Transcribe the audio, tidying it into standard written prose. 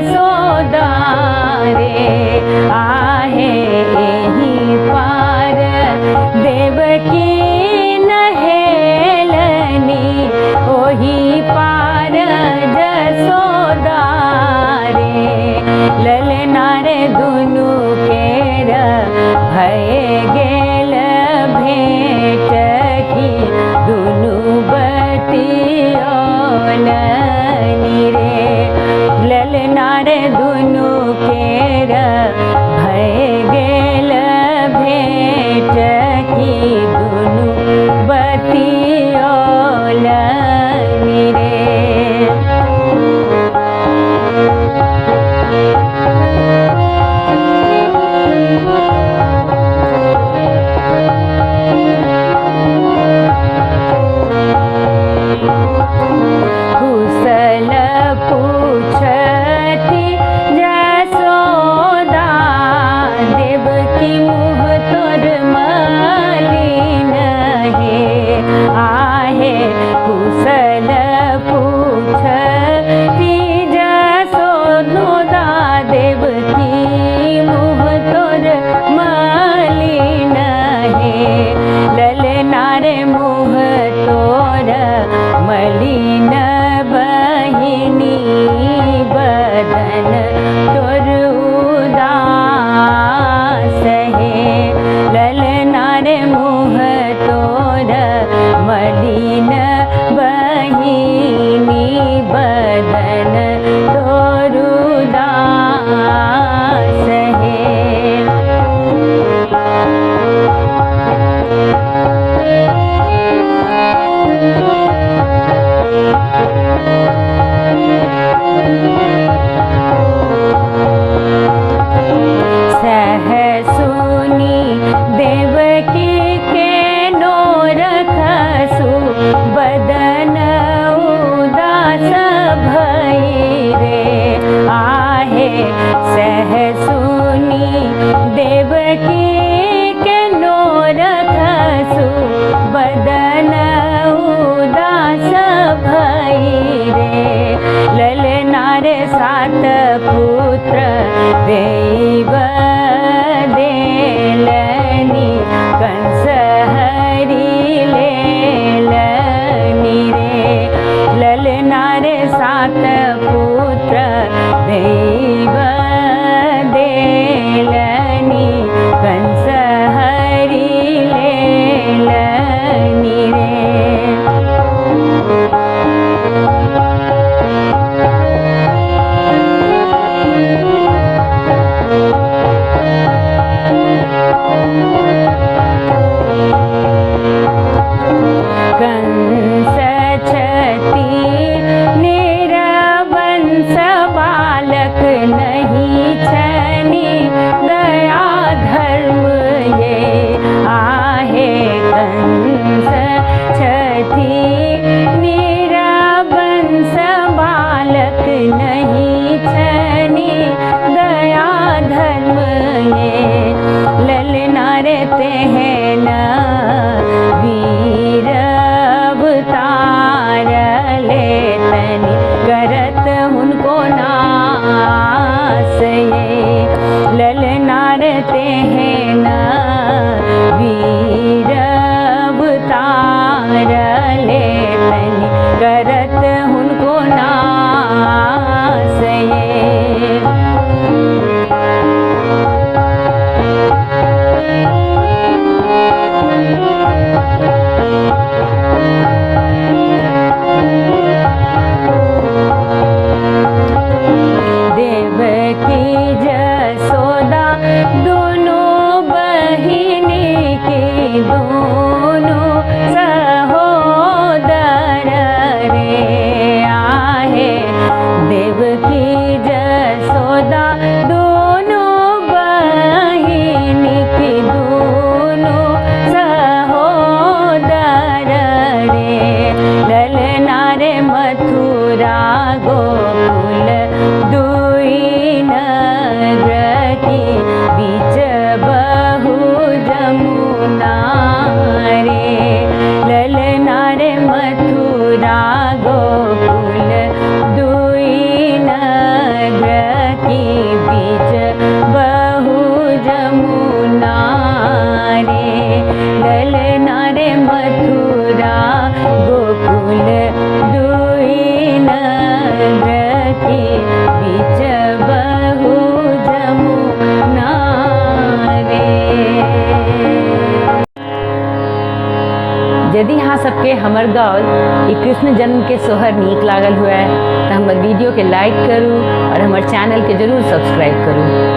जसोदा रे आहे एही पार देवकी नहेलनी ओही पार जसोदा रे ललना रे दुनु केर भय गेल भेंट की दुनु बतियोलनी रे ललना रे दुनु केर भय गेल भेंट की दुनु बतियोलनी रे। कुशल पूछती जसोदा देवकी मुँह तोर मलिन हे आहे कुशल पूछती जसोदा देवकी मुँह तोर मलिन हे ललना रे मुँह तोर मलिन बहिनी बदन तोर उदास हे ललना रे मुँह तोर मलिन बहिनी बदन तोर उदास हे। सहसुनी देवकी के नो रखसु बदन उदास भई रे आहे सहसुनी देवकी के नो रखसु बदन उदास भई रे ललना रे सात पुत्र देव देलनी कंस हरि लेलनी रे ललना रे सात पुत्र देव देलनी कंस हरि लेलनी रे। कंस छती निरवंश बालक नहीं छनी दया धर्म ये आहे कंस छती निरवंश बालक नहीं छनी दया धर्म ये ललना रे तेहन वीर अवतार लेतनी करत उनको नास ये ललना रे तेहन वीर अवतार लेतनी करत उनको नास ये। देवकी जसोदा दोनों बहिनी की दोनों सहोदर रे आहे देवकी जसोदा दोनों बहिनी की दोनों सहोदर रे ललना रे मथुरा गोकुल दुई नगर की बीच बहु जमुना रे ललना रे मथुरा गोकुल दुई नगर के हमर गाँव ई कृष्ण जन्म के सोहर नीक लागल हुए तो हमर वीडियो के लाइक करूँ और हमर चैनल के जरूर सब्सक्राइब करूँ।